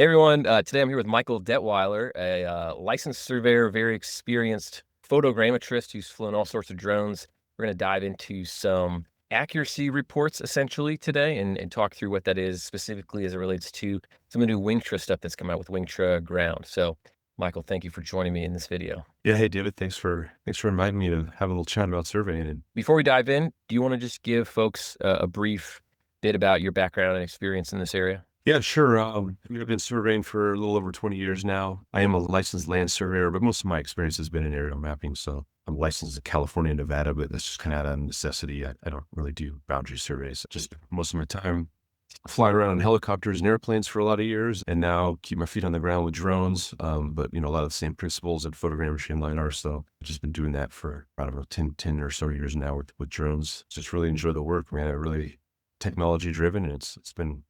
Hey everyone, today I'm here with Michael Detweiler, a licensed surveyor, very experienced photogrammetrist who's flown all sorts of drones. We're going to dive into some accuracy reports essentially today and talk through what that is specifically as it relates to some of the new Wingtra stuff that's come out with Wingtra Ground. So, Michael, thank you for joining me in this video. Yeah. Hey, David. Thanks for inviting me to have a little chat about surveying. And Before we dive in, do you want to just give folks a brief bit about your background and experience in this area? yeah, sure. I've been surveying for a little over 20 years now. I am a licensed land surveyor, but most of my experience has been in aerial mapping. So I'm licensed in California and Nevada, but that's just kind of out of necessity. I don't really do boundary surveys. Just most of my time flying around in helicopters and airplanes for a lot of years, and now keep my feet on the ground with drones. But a lot of the same principles in photogrammetry and LiDAR. So I've just been doing that for, I don't know, 10 or so years now with drones. Just really enjoy the work, man. I really technology driven, and it's been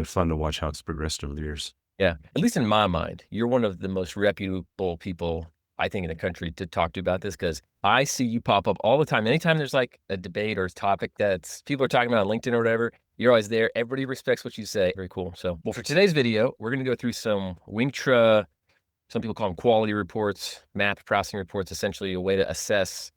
fun to watch how it's progressed over the years. Yeah, at least in my mind, you're one of the most reputable people, I think, in the country to talk to about this, because I see you pop up all the time. Anytime there's like a debate or a topic that's people are talking about on LinkedIn or whatever, you're always there. Everybody respects what you say. Very cool. So, well, for today's video, we're going to go through some Wingtra, some people call them quality reports, map processing reports, essentially a way to assess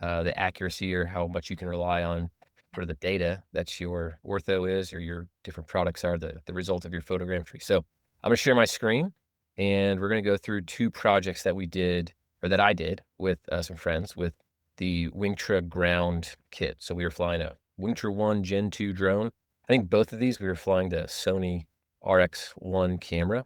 the accuracy or how much you can rely on for the data that your ortho is or your different products are the result of your photogrammetry. So I'm going to share my screen and we're going to go through two projects that we did or that I did with some friends with the Wingtra ground kit. So we were flying a WingtraOne Gen II drone. I think both of these we were flying the Sony RX1 camera.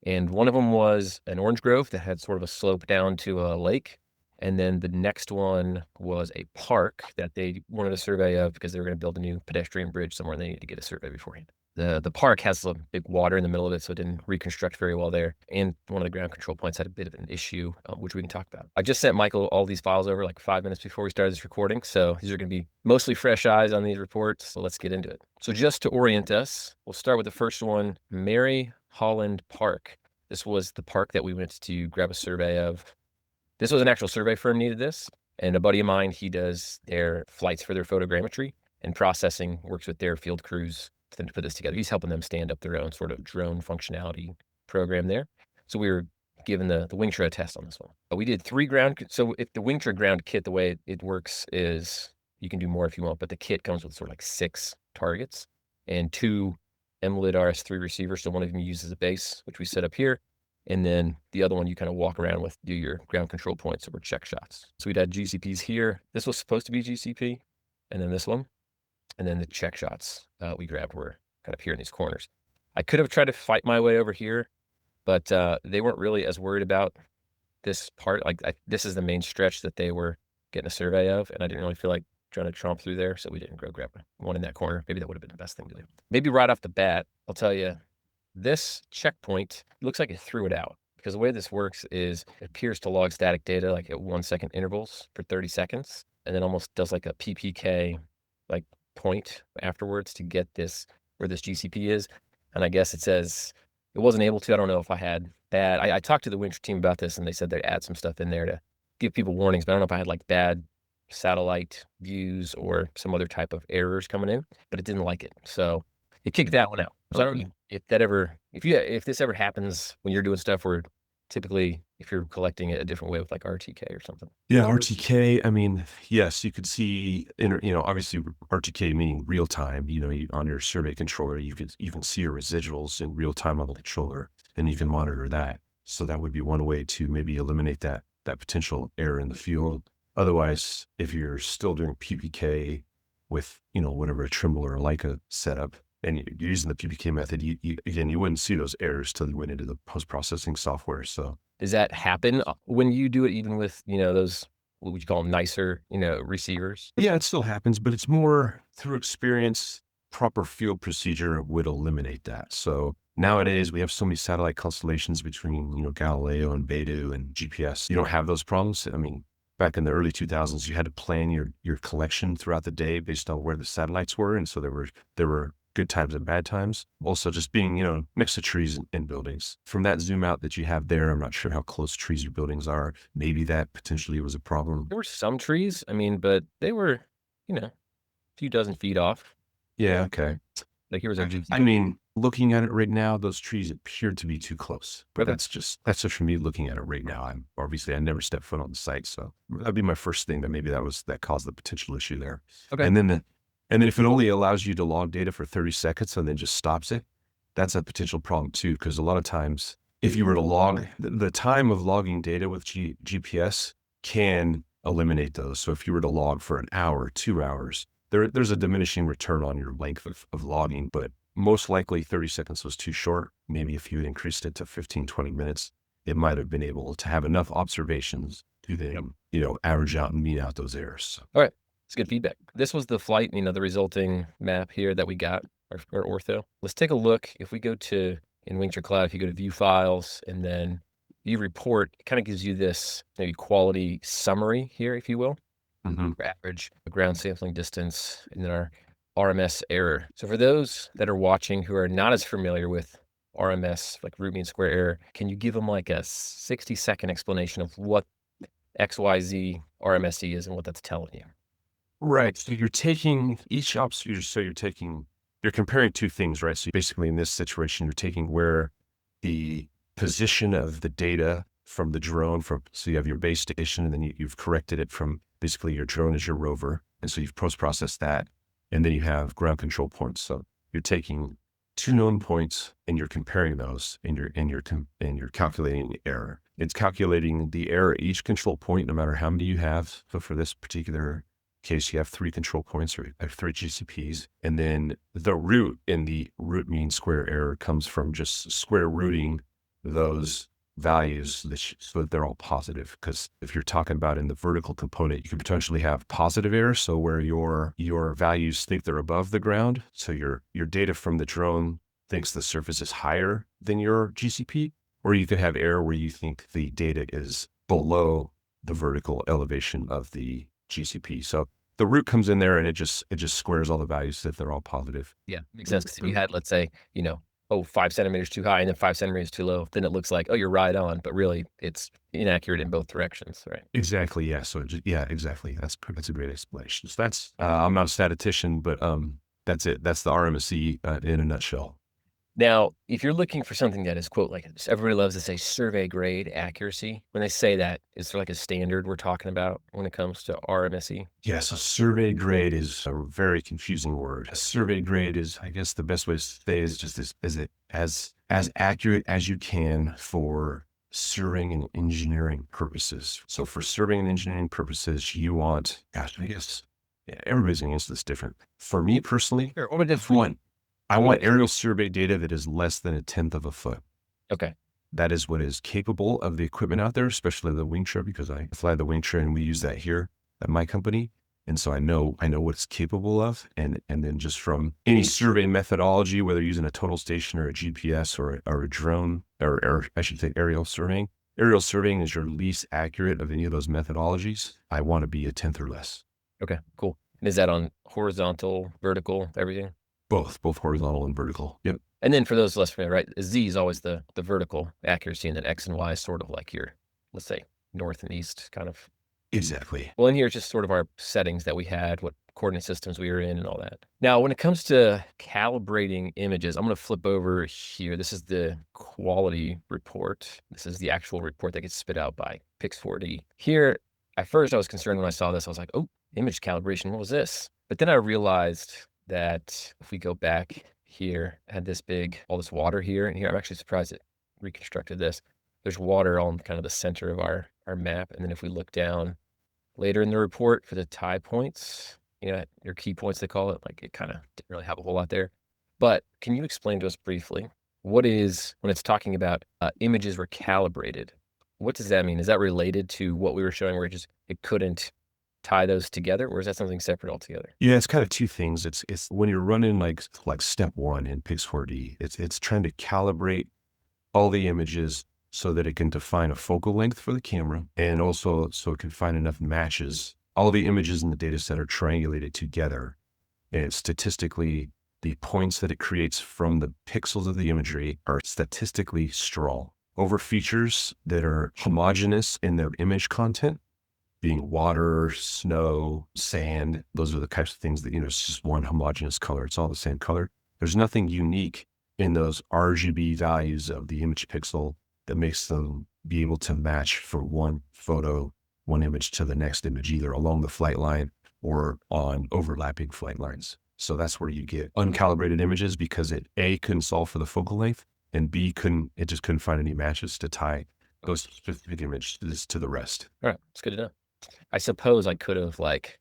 And one of them was an orange grove that had sort of a slope down to a lake. And then the next one was a park that they wanted a survey of because they were going to build a new pedestrian bridge somewhere and they needed to get a survey beforehand. The park has some big water in the middle of it, so it didn't reconstruct very well there. And one of the ground control points had a bit of an issue, which we can talk about. I just sent Michael all these files over like 5 minutes before we started this recording. So these are going to be mostly fresh eyes on these reports. So let's get into it. So just to orient us, we'll start with the first one, Mary Holland Park. This was the park that we went to grab a survey of. This was an actual survey firm needed this. And a buddy of mine, he does their flights for their photogrammetry and processing, works with their field crews for them to put this together. He's helping them stand up their own sort of drone functionality program there. So we were given the Wingtra test on this one. But we did 3 ground. So if the Wingtra ground kit, the way it works is you can do more if you want, but the kit comes with sort of like 6 targets and 2 MLID RS3 receivers. So one of them uses a base, which we set up here. And then the other one you kind of walk around with, do your ground control points or check shots. So we'd had GCPs here. This was supposed to be GCP. And then this one. And then the check shots we grabbed were kind of here in these corners. I could have tried to fight my way over here, but they weren't really as worried about this part. Like this is the main stretch that they were getting a survey of. And I didn't really feel like trying to tromp through there. So we didn't go grab one in that corner. Maybe that would have been the best thing to do. Maybe right off the bat, I'll tell you, this checkpoint looks like it threw it out because the way this works is it appears to log static data like at 1 second intervals for 30 seconds and then almost does like a PPK like point afterwards to get this where this GCP is. And I guess it says it wasn't able to. I don't know if I had bad. I talked to the Wingtra team about this and they said they'd add some stuff in there to give people warnings, but I don't know if I had like bad satellite views or some other type of errors coming in, but it didn't like it. So it kicked that one out. So I don't know if this ever happens when you're doing stuff where typically if you're collecting it a different way with like RTK or something. Yeah, RTK. I mean, yes, you could see, obviously RTK meaning real time. On your survey controller, you can see your residuals in real time on the controller, and you can monitor that. So that would be one way to maybe eliminate that potential error in the field. Otherwise, if you're still doing PPK with whatever a Trimble or a Leica setup, and you're using the PPK method, you wouldn't see those errors till you went into the post-processing software. So does that happen when you do it, even with, those, what would you call them, nicer, receivers? Yeah, it still happens, but it's more through experience. Proper field procedure would eliminate that. So nowadays we have so many satellite constellations between, Galileo and Beidou and GPS. You don't have those problems. I mean, back in the early 2000s, you had to plan your collection throughout the day based on where the satellites were. And so there were good times and bad times. Also just being, next to trees and buildings. From that zoom out that you have there, I'm not sure how close trees or buildings are. Maybe that potentially was a problem. There were some trees, but they were, a few dozen feet off. Yeah. Okay. Like here was our I mean, looking at it right now, those trees appear to be too close. But Okay. that's just for me looking at it right now. I never stepped foot on the site, so that'd be my first thing that maybe that caused the potential issue there. Okay. And then if it only allows you to log data for 30 seconds and then just stops it, that's a potential problem too. Because a lot of times, if you were to log the time of logging data with GPS can eliminate those. So if you were to log for an hour, 2 hours, there's a diminishing return on your length of logging, but most likely 30 seconds was too short. Maybe if you had increased it to 15, 20 minutes, it might have been able to have enough observations to then, average out and meet out those errors. All right. It's good feedback. This was the flight, the resulting map here that we got, our ortho. Let's take a look. If we go to, in Wingtra Cloud, if you go to view files and then view report, it kind of gives you this maybe quality summary here, if you will. Average, ground sampling distance, and then our RMS error. So for those that are watching who are not as familiar with RMS, like root mean square error, can you give them like a 60-second explanation of what XYZ RMSE is and what that's telling you? Right. So you're taking each you're comparing two things, right? So basically in this situation, you're taking where the position of the data from the drone so you have your base station and then you've corrected it from basically your drone as your rover. And so you've post-processed that. And then you have ground control points. So you're taking two known points and you're comparing those and you're calculating the error. It's calculating the error at each control point, no matter how many you have. So for this particular case, you have 3 control points or 3 GCPs. And then the root in the root mean square error comes from just square rooting those values so that they're all positive. Because if you're talking about in the vertical component, you could potentially have positive error. So where your values think they're above the ground. So your data from the drone thinks the surface is higher than your GCP, or you could have error where you think the data is below the vertical elevation of the GCP. So the root comes in there and it just squares all the values that they're all positive. Yeah, makes sense. Because if you had, let's say, 5 centimeters too high and then 5 centimeters too low, then it looks like, oh, you're right on, but really it's inaccurate in both directions, right? Exactly. Yeah. So exactly. That's a great explanation. So that's, I'm not a statistician, but that's it. That's the RMSE in a nutshell. Now, if you're looking for something that is, quote, like everybody loves to say survey grade accuracy. When they say that, is there like a standard we're talking about when it comes to RMSE? Yeah, so survey grade is a very confusing word. A survey grade is, I guess the best way to say is just as accurate as you can for surveying and engineering purposes. So for surveying and engineering purposes, you want, everybody's going to answer this different. For me personally, I want aerial survey data that is less than 1/10 of a foot. Okay. That is what is capable of the equipment out there, especially the Wingtra, because I fly the Wingtra and we use that here at my company. And so I know what it's capable of. And then just from any survey methodology, whether using a total station or a GPS or a drone, or I should say aerial surveying. Aerial surveying is your least accurate of any of those methodologies. I want to be 1/10 or less. Okay, cool. And is that on horizontal, vertical, everything? Both horizontal and vertical. Yep. And then for those less familiar, right, Z is always the vertical accuracy, and then X and Y is sort of like your, let's say, north and east kind of. Exactly. Well, in here, it's just sort of our settings that we had, what coordinate systems we were in and all that. Now, when it comes to calibrating images, I'm going to flip over here. This is the quality report. This is the actual report that gets spit out by Pix4D. Here, at first, I was concerned when I saw this. I was like, oh, image calibration, what was this? But then I realized that if we go back here, I had all this water here and here. I'm actually surprised it reconstructed this. There's water on kind of the center of our map. And then if we look down later in the report for the tie points, your key points, they call it, like it kind of didn't really have a whole lot there. But can you explain to us briefly, when it's talking about images were calibrated, what does that mean? Is that related to what we were showing where it couldn't tie those together, or is that something separate altogether? Yeah, it's kind of two things. It's when you're running like step 1 in Pix4D, it's trying to calibrate all the images so that it can define a focal length for the camera, and also so it can find enough matches. All the images in the data set are triangulated together, and statistically, the points that it creates from the pixels of the imagery are statistically strong over features that are homogeneous in their image content, being water, snow, sand. Those are the types of things that, it's just one homogeneous color. It's all the same color. There's nothing unique in those RGB values of the image pixel that makes them be able to match from one photo, one image to the next image, either along the flight line or on overlapping flight lines. So that's where you get uncalibrated images because it A, couldn't solve for the focal length, and B, it just couldn't find any matches to tie those specific images to the rest. All right, it's good to know. I suppose I could have like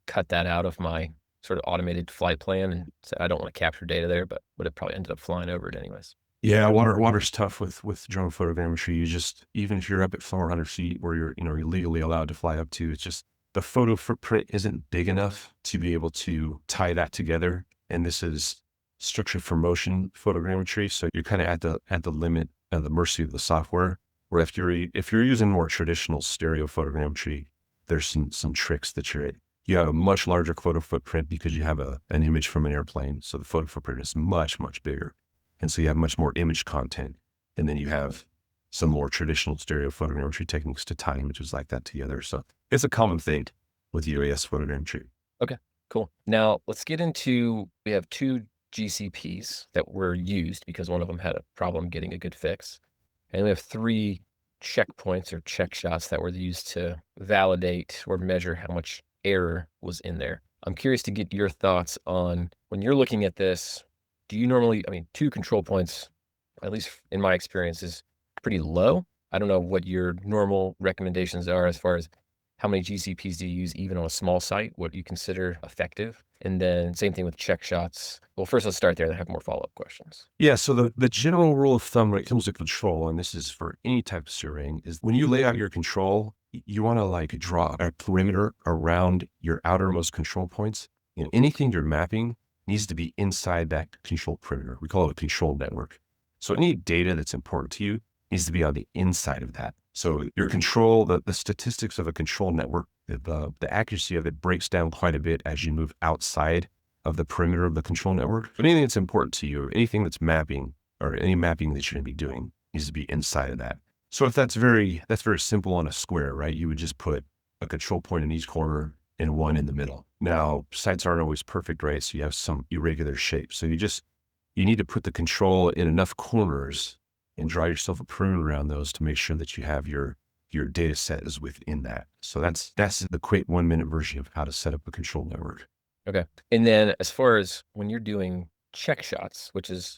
cut that out of my sort of automated flight plan and said I don't want to capture data there, but would have probably ended up flying over it anyways. Yeah, water's tough with drone photogrammetry. You just, even if you're up at 400 feet where you're legally allowed to fly up to, it's just the photo footprint isn't big enough to be able to tie that together. And this is structured for motion photogrammetry. So you're kind of at the limit of the mercy of the software. Where if you're using more traditional stereo photogrammetry, there's some tricks that you have a much larger photo footprint because you have an image from an airplane. So the photo footprint is much, much bigger. And so you have much more image content. And then you have some more traditional stereo photogrammetry techniques to tie images like that together. So it's a common thing with UAS photogrammetry. Okay, cool. Now let's get into, we have two GCPs that were used because one of them had a problem getting a good fix. And we have 3 checkpoints or check shots that were used to validate or measure how much error was in there. I'm curious to get your thoughts on when you're looking at this. Do you normally, 2 control points, at least in my experience, is pretty low. I don't know what your normal recommendations are as far as how many GCPs do you use even on a small site, what you consider effective. And then same thing with check shots. Well, first let's start there and I have more follow-up questions. Yeah, so the general rule of thumb when it comes to control, and this is for any type of surveying, is when you lay out your control, you want to like draw a perimeter around your outermost control points. Anything you're mapping needs to be inside that control perimeter. We call it a control network. So any data that's important to you needs to be on the inside of that. So your control, the statistics of a control network, the accuracy of it breaks down quite a bit as you move outside of the perimeter of the control network. But anything that's important to you, anything that's mapping or any mapping that you're going to be doing needs to be inside of that. So if that's very simple on a square, right? You would just put a control point in each corner and one in the middle. Now, sites aren't always perfect, right? So you have some irregular shapes. So you need to put the control in enough corners and draw yourself a perimeter around those to make sure that you have your data set is within that. So that's the quick 1-minute version of how to set up a control network. Okay. And then as far as when you're doing check shots, which is,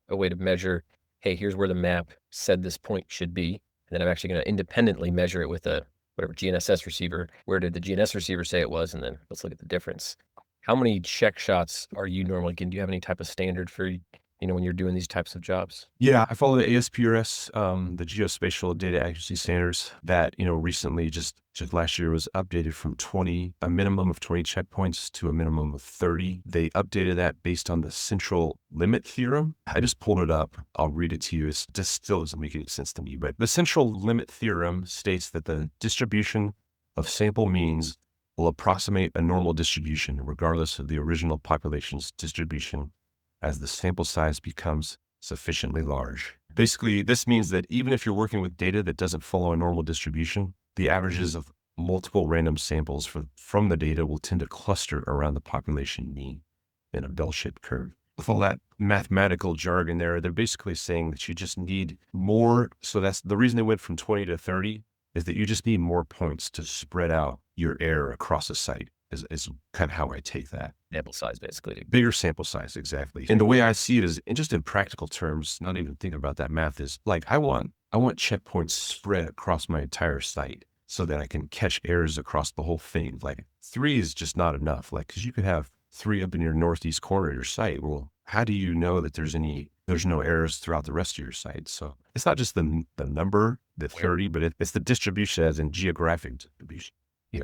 a way to measure, hey, here's where the map said this point should be. And then I'm actually going to independently measure it with a whatever GNSS receiver. Where did the GNSS receiver say it was? And then let's look at the difference. How many check shots are you normally getting? Do you have any type of standard for, when you're doing these types of jobs? Yeah, I follow the ASPRS, the Geospatial Data Accuracy Standards that, recently just last year was updated from a minimum of 20 checkpoints to a minimum of 30. They updated that based on the central limit theorem. I just pulled it up. I'll read it to you. It just still doesn't make any sense to me, but the central limit theorem states that the distribution of sample means will approximate a normal distribution regardless of the original population's distribution as the sample size becomes sufficiently large. Basically, this means that even if you're working with data that doesn't follow a normal distribution, the averages of multiple random samples from the data will tend to cluster around the population mean in a bell-shaped curve. With all that mathematical jargon there, they're basically saying that you just need more. So that's the reason they went from 20 to 30 is that you just need more points to spread out your error across a site. Is kind of how I take that. Sample size, basically. Bigger sample size, exactly. And the way I see it is, and just in practical terms, not even thinking about that math, is like I want checkpoints spread across my entire site so that I can catch errors across the whole thing. Like 3 is just not enough. Like, because you could have 3 up in your northeast corner of your site. Well, how do you know that there's no errors throughout the rest of your site? So it's not just the number, the 30, but it's the distribution as in geographic distribution.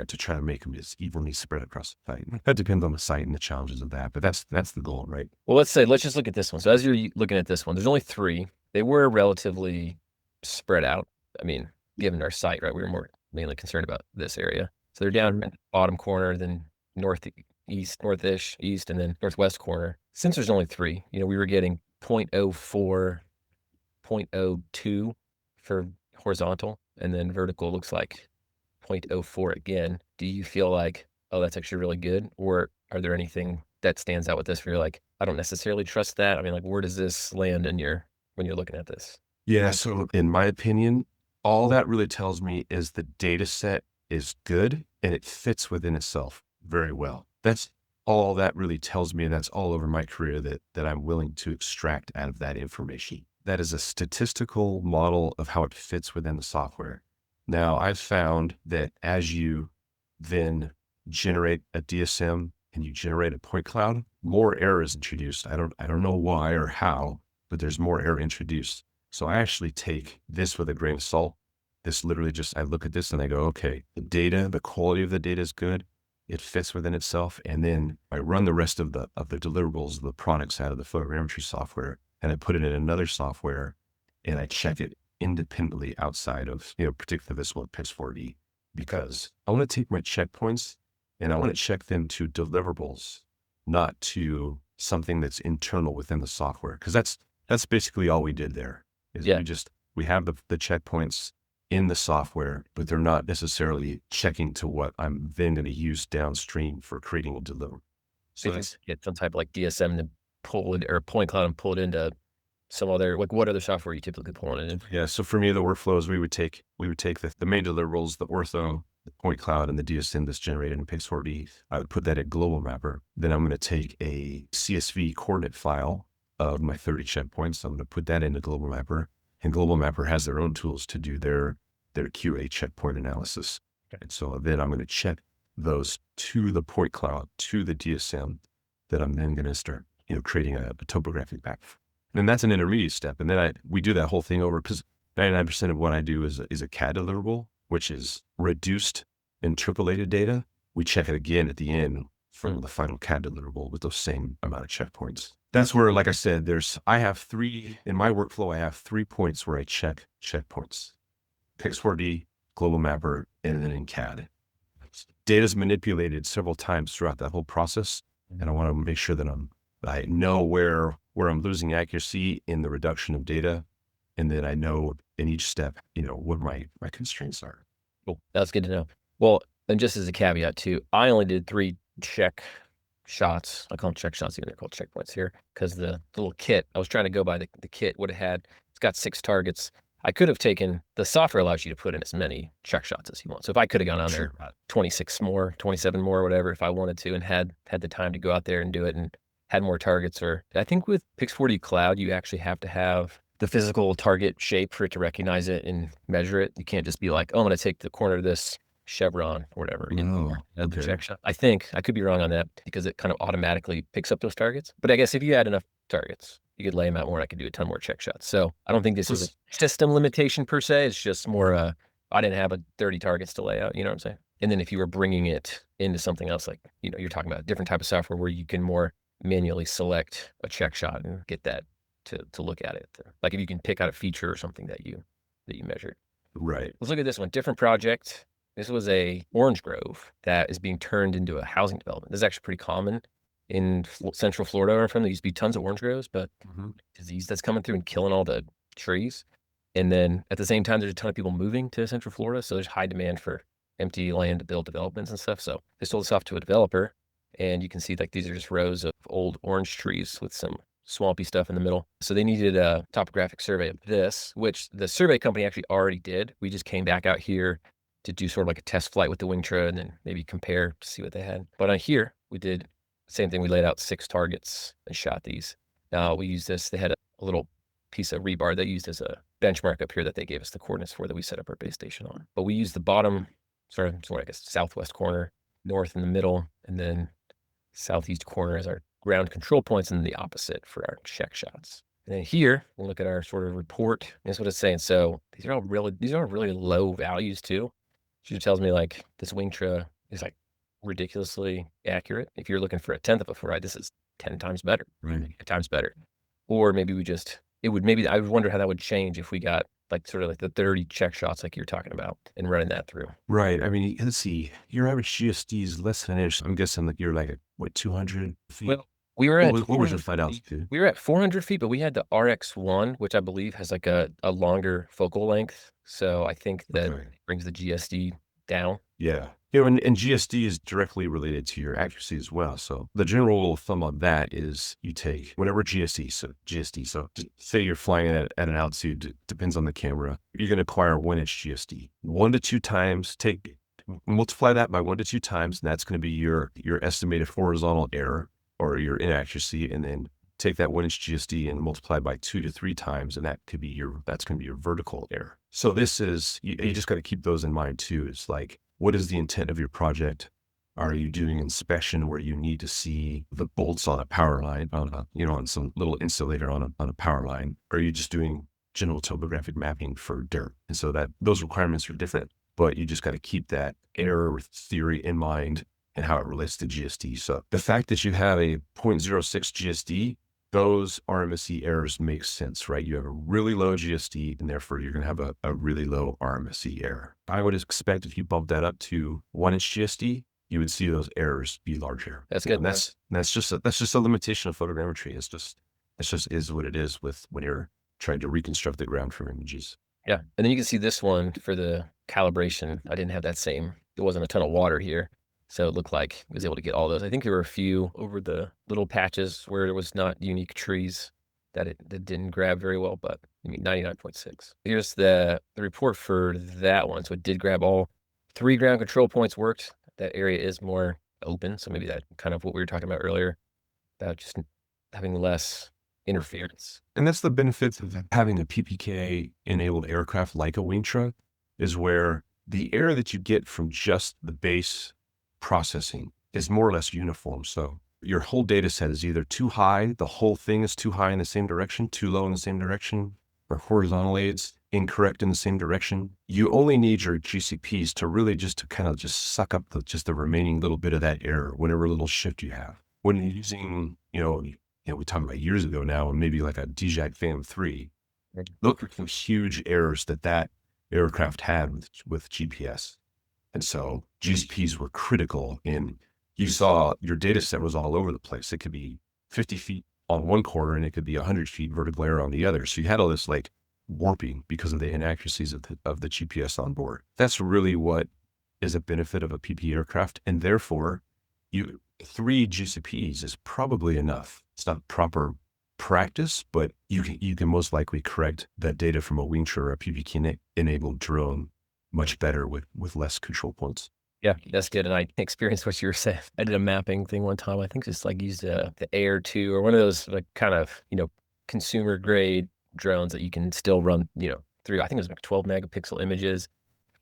To try to make them as evenly spread across the site. That depends on the site and the challenges of that, but that's the goal, right? Well, let's just look at this one. So as you're looking at this one, there's only 3. They were relatively spread out. Given our site, right? We were more mainly concerned about this area. So they're down in the bottom corner, then northish, east, and then northwest corner. Since there's only 3, we were getting 0.04, 0.02 for horizontal, and then vertical looks like 0.04 again. Do you feel like, oh, that's actually really good? Or are there anything that stands out with this where you're like, I don't necessarily trust that? I mean, like, where does this land in when you're looking at this? Yeah. So in my opinion, all that really tells me is the data set is good and it fits within itself very well. That's all that really tells me. And that's all over my career that I'm willing to extract out of that information. That is a statistical model of how it fits within the software. Now I've found that as you then generate a DSM and you generate a point cloud, more error is introduced. I don't know why or how, but there's more error introduced. So I actually take this with a grain of salt. This literally just, I look at this and I go, okay, the data, the quality of the data is good. It fits within itself. And then I run the rest of the deliverables, the products out of the photogrammetry software, and I put it in another software and I check it independently outside of, particularly this one, Pix4D, because I want to take my checkpoints and I want to check them to deliverables, not to something that's internal within the software. Cause that's basically all we did there is we have the checkpoints in the software, but they're not necessarily checking to what I'm then going to use downstream for creating a deliverable. So you get some type of like DSM to pull it or point cloud and pull it into some other, like what other software are you typically pulling it in? Yeah. So for me, the workflows, we would take the main deliverables, the ortho, the point cloud, and the DSM that's generated in Pix4D. I would put that at global mapper. Then I'm going to take a CSV coordinate file of my 30 checkpoints. I'm going to put that into global mapper, and global mapper has their own tools to do their QA checkpoint analysis. Okay. And so then I'm going to check those to the point cloud, to the DSM, that I'm then going to start, creating a topographic map. And that's an intermediate step. And then we do that whole thing over, because 99% of what I do is a CAD deliverable, which is reduced interpolated data. We check it again at the end from the final CAD deliverable with those same amount of checkpoints. That's where, like I said, in my workflow, I have 3 points where I check checkpoints: Pix4D, global mapper, and then in CAD. Data is manipulated several times throughout that whole process. And I want to make sure that I know where I'm losing accuracy in the reduction of data. And then I know in each step, what my constraints are. Cool. That's good to know. Well, and just as a caveat too, I only did 3 check shots. I call them check shots, even they're called checkpoints here, because the little kit, I was trying to go by the kit, what it had. It's got 6 targets. I could have taken, the software allows you to put in as many check shots as you want. So if I could have gone on there, 26 more, 27 more, whatever, if I wanted to, and had the time to go out there and do it and had more targets, or I think with Pix4D Cloud, you actually have to have the physical target shape for it to recognize it and measure it. You can't just be like, oh, I'm going to take the corner of this chevron or whatever. Okay. Check shot. I think I could be wrong on that because it kind of automatically picks up those targets. But I guess if you had enough targets, you could lay them out more and I could do a ton more check shots. So I don't think this is a system limitation per se. It's just more, I didn't have 30 targets to lay out, you know what I'm saying? And then if you were bringing it into something else, like, you're talking about a different type of software where you can more manually select a check shot and get that to look at it. Like if you can pick out a feature or something that you measured. Right. Let's look at this one. Different project. This was a orange grove that is being turned into a housing development. This is actually pretty common in Central Florida where I'm from. There used to be tons of orange groves, but disease that's coming through and killing all the trees. And then at the same time, there's a ton of people moving to Central Florida. So there's high demand for empty land to build developments and stuff. So they sold this off to a developer, and you can see like these are just rows of old orange trees with some swampy stuff in the middle. So they needed a topographic survey of this, which the survey company actually already did. We just came back out here to do sort of like a test flight with the Wingtra and then maybe compare to see what they had. But on here, we did the same thing. We laid out 6 targets and shot these. Now we used this. They had a little piece of rebar they used as a benchmark up here that they gave us the coordinates for that we set up our base station on. But we used the bottom, sort of, I guess, southwest corner, north in the middle, and then southeast corner as our ground control points, and then the opposite for our check shots. And then here, we'll look at our sort of report. That's what it's saying. So these are all really low values too. She tells me like this Wingtra is like ridiculously accurate. If you're looking for 1/10 of a foot, right, this is 10 times better, Right. 10 times better. Or maybe I would wonder how that would change if we got like sort of like the 30 check shots like you're talking about and running that through. Right. I mean, let's see, your average GSD is less than an inch. I'm guessing that you're like, 200 feet? Well, we were at what was your flight altitude? We were at 400 feet, but we had the RX1, which I believe has like a longer focal length. So I think that brings the GSD down. Yeah. And GSD is directly related to your accuracy as well. So the general rule of thumb on that is you take whatever GSD. So say you're flying at an altitude, depends on the camera, you're going to acquire 1-inch GSD. 1 to 2 times, multiply that by 1 to 2 times, and that's going to be your estimated horizontal error or your inaccuracy. And then take that 1-inch GSD and multiply by 2 to 3 times, and that's going to be your vertical error. So this is, you just got to keep those in mind too. It's like, what is the intent of your project? Are you doing inspection where you need to see the bolts on a power line, on some little insulator on a power line? Or are you just doing general topographic mapping for dirt? And so that those requirements are different, but you just got to keep that error theory in mind and how it relates to GSD. So the fact that you have a 0.06 GSD, those RMSE errors make sense, right? You have a really low GSD, and therefore you're going to have a really low RMSE error. I would expect if you bump that up to 1-inch GSD, you would see those errors be larger. That's good. And that's just a limitation of photogrammetry. It's just is what it is when you're trying to reconstruct the ground from images. Yeah. And then you can see this one for the calibration. I didn't have that same, there wasn't a ton of water here. So it looked like I was able to get all those. I think there were a few over the little patches where there was not unique trees that didn't grab very well, but I mean 99.6. Here's the report for that one. So it did grab all 3 ground control points worked. That area is more open. So maybe that kind of what we were talking about earlier, about just having less interference. And that's the benefit of having a PPK-enabled aircraft like a Wingtra, is where the error that you get from just the base processing is more or less uniform. So your whole data set is either too high, the whole thing is too high in the same direction, too low in the same direction, or horizontally it's incorrect in the same direction. You only need your GCPs to really just suck up the remaining little bit of that error, whatever little shift you have. When you're using, we talked about years ago now, and maybe like a DJI Phantom 3, look at some huge errors that aircraft had with GPS. And so GCPs were critical in, you saw your data set was all over the place. It could be 50 feet on one corner and it could be 100 feet vertical error on the other. So you had all this like warping because of the inaccuracies of the GPS on board. That's really what is a benefit of a PP aircraft. And therefore 3 GCPs is probably enough. It's not proper practice, but you can most likely correct that data from a Wingtra or a PPK-enabled drone much better with less control points. Yeah, that's good. And I experienced what you were saying. I did a mapping thing one time. I think just like used the Air 2 or one of those like kind of, consumer grade drones that you can still run, through, I think it was like 12 megapixel images.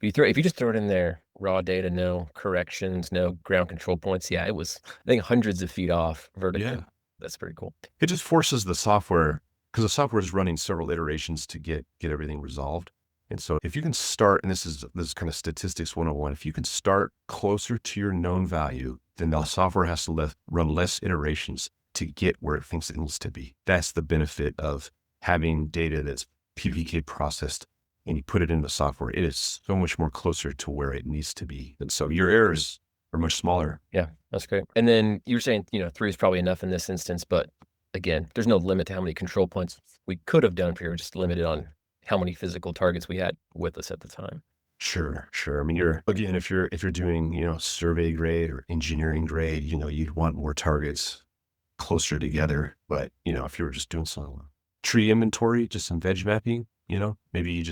If you just throw it in there, raw data, no corrections, no ground control points. Yeah, it was, I think, hundreds of feet off vertically. Yeah. That's pretty cool. It just forces the software, because the software is running several iterations to get everything resolved. And so if you can start, and this is kind of statistics 101, if you can start closer to your known value, then the software has to run less iterations to get where it thinks it needs to be. That's the benefit of having data that's PPK processed and you put it into the software. It is so much more closer to where it needs to be. And so your errors are much smaller. Yeah, that's great. And then you were saying, 3 is probably enough in this instance, but again, there's no limit to how many control points we could have done if we were just limited on how many physical targets we had with us at the time. Sure. I mean, if you're doing, survey grade or engineering grade, you'd want more targets closer together. But, if you were just doing some tree inventory, just some veg mapping, maybe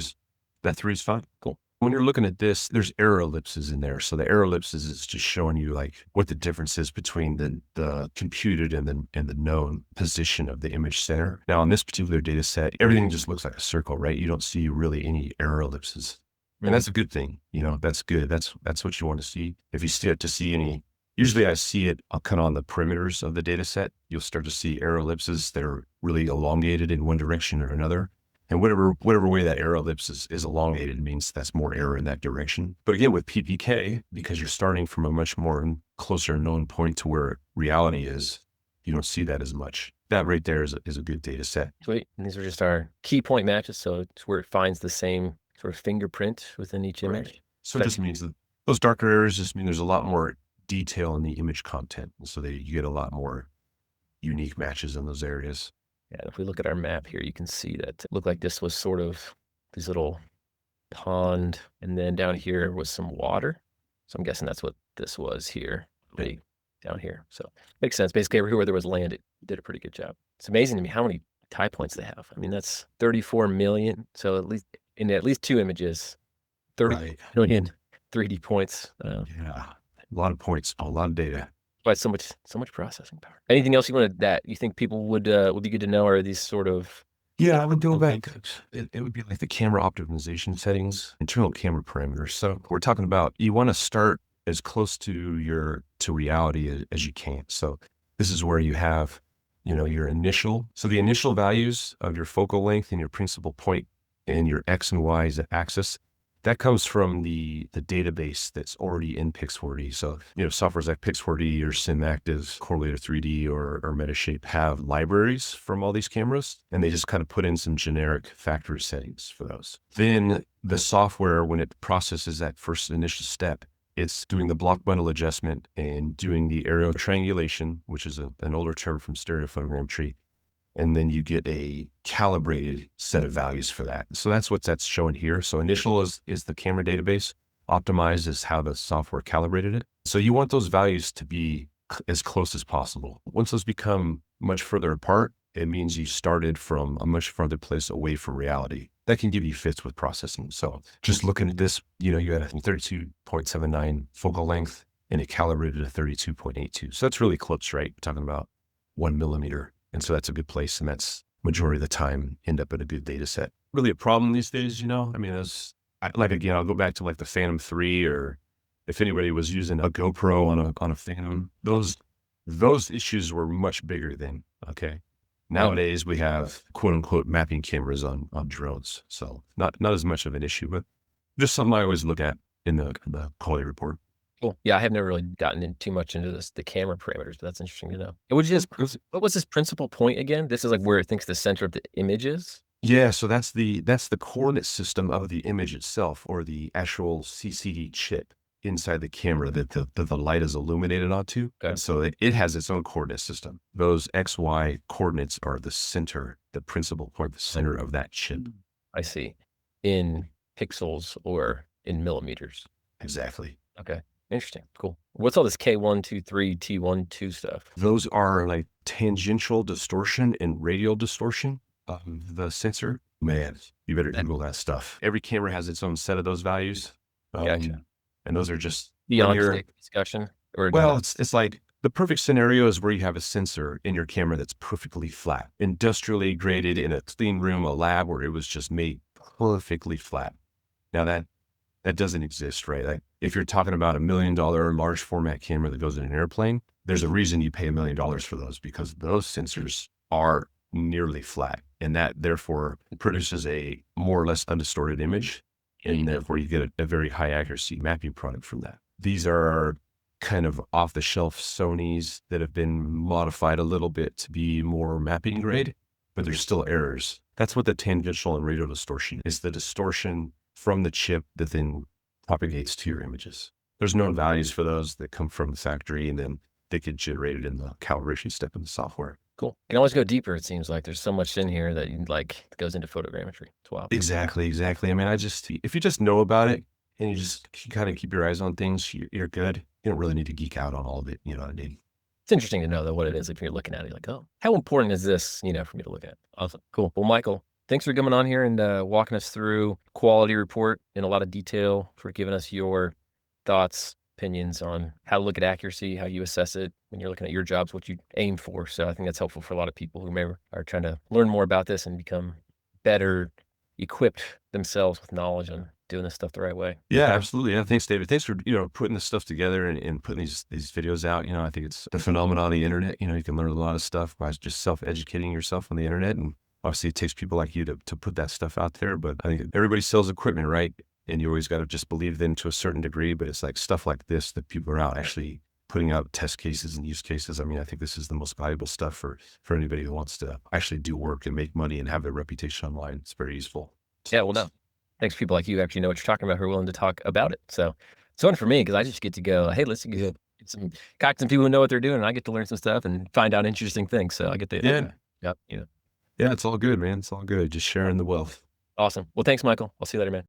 that 3 is fine. Cool. When you're looking at this, there's error ellipses in there. So the error ellipses is just showing you like what the difference is between the computed and the known position of the image center. Now on this particular data set, everything just looks like a circle, right? You don't see really any error ellipses. And that's a good thing. That's good. That's what you want to see. If you start to see any, usually I see it kind of on the perimeters of the data set, you'll start to see error ellipses that are really elongated in one direction or another. And whatever way that error ellipse is elongated means that's more error in that direction. But again, with PPK, because you're starting from a much more closer known point to where reality is, you don't see that as much. That right there is a good data set. Sweet. And these are just our key point matches. So it's where it finds the same sort of fingerprint within each image. Right. So it just means that those darker areas just mean there's a lot more detail in the image content. So you get a lot more unique matches in those areas. Yeah, if we look at our map here, you can see that it looked like this was sort of this little pond, and then down here was some water. So I'm guessing that's what this was here, way down here. So makes sense. Basically, everywhere there was land, it did a pretty good job. It's amazing to me how many tie points they have. I mean, that's 34 million. So at least 2 images, 30 million 3D points. Yeah, a lot of points, a lot of data. But so much processing power. Anything else you wanted that you think people would be good to know? Or are these sort of? Yeah, I would go back. It would be like the camera optimization settings, internal camera parameters. So we're talking about, you want to start as close to reality as you can. So this is where you have, your initial. So the initial values of your focal length and your principal point and your X and Y axis, that comes from the database that's already in Pix4D. So, softwares like Pix4D or SimActive, Correlator 3D or Metashape have libraries from all these cameras, and they just kind of put in some generic factory settings for those. Then the software, when it processes that first initial step, it's doing the block bundle adjustment and doing the aerial triangulation, which is an older term from stereo photogrammetry. And then you get a calibrated set of values for that. So that's what that's showing here. So initial is the camera database. Optimized is how the software calibrated it. So you want those values to be as close as possible. Once those become much further apart, it means you started from a much further place away from reality. That can give you fits with processing. So just looking at this, you had a 32.79 focal length and it calibrated a 32.82. So that's really close, right? We're talking about 1 millimeter. And so that's a good place. And that's majority of the time end up in a good data set. Really a problem these days, I mean, I'll go back to like the Phantom 3, or if anybody was using a GoPro on a Phantom, those issues were much bigger then. Okay. Nowadays we have quote unquote mapping cameras on drones. So not as much of an issue, but just something I always look at in the quality report. Cool. Yeah, I have never really gotten in too much into the camera parameters, but that's interesting to know. What was this principal point again? This is like where it thinks the center of the image is? Yeah, so that's the coordinate system of the image itself, or the actual CCD chip inside the camera that the light is illuminated onto. Okay. So it has its own coordinate system. Those XY coordinates are the center, the principal point, the center of that chip. I see. In pixels or in millimeters? Exactly. Okay. Interesting. Cool. What's all this K123, T12 stuff? Those are like tangential distortion and radial distortion of the sensor. Man, you better Google that stuff. Every camera has its own set of those values. Gotcha. And those are just beyond discussion? Well, it's like the perfect scenario is where you have a sensor in your camera that's perfectly flat, industrially graded in a clean room, a lab where it was just made perfectly flat. Now that doesn't exist, right? Like if you're talking about $1 million large format camera that goes in an airplane, there's a reason you pay $1 million for those, because those sensors are nearly flat, and that therefore produces a more or less undistorted image, and therefore you get a very high accuracy mapping product from that. These are kind of off the shelf Sonys that have been modified a little bit to be more mapping grade, but there's still errors. That's what the tangential and radial distortion is, the distortion from the chip that then propagates to your images. There's known values for those that come from the factory, and then they get generated in the calibration step in the software. Cool. You can always go deeper. It seems like there's so much in here that goes into photogrammetry. It's wild. Exactly. I mean, if you just know about it and you kind of keep your eyes on things, you're good. You don't really need to geek out on all of it. You know what I mean? It's interesting to know though what it is. If you're looking at it, like, oh, how important is this, for me to look at? Awesome. Cool. Well, Michael, thanks for coming on here and walking us through quality report in a lot of detail, for giving us your thoughts, opinions on how to look at accuracy, how you assess it when you're looking at your jobs, what you aim for. So I think that's helpful for a lot of people who maybe are trying to learn more about this and become better equipped themselves with knowledge on doing this stuff the right way. Yeah, absolutely. Yeah, thanks, David. Thanks for, putting this stuff together and putting these videos out. I think it's a phenomenon on the internet. You can learn a lot of stuff by just self-educating yourself on the internet. And obviously it takes people like you to put that stuff out there. But I think everybody sells equipment, right? And you always got to just believe them to a certain degree. But it's like stuff like this that people are out actually putting out test cases and use cases. I mean, I think this is the most valuable stuff for anybody who wants to actually do work and make money and have their reputation online. It's very useful. Yeah, well, no. Thanks to people like you who actually know what you're talking about, who are willing to talk about it. So it's fun for me because I just get to go, hey, let's get some people who know what they're doing, and I get to learn some stuff and find out interesting things. So I get to, yeah, it's all good, man. It's all good. Just sharing the wealth. Awesome. Well, thanks, Michael. I'll see you later, man.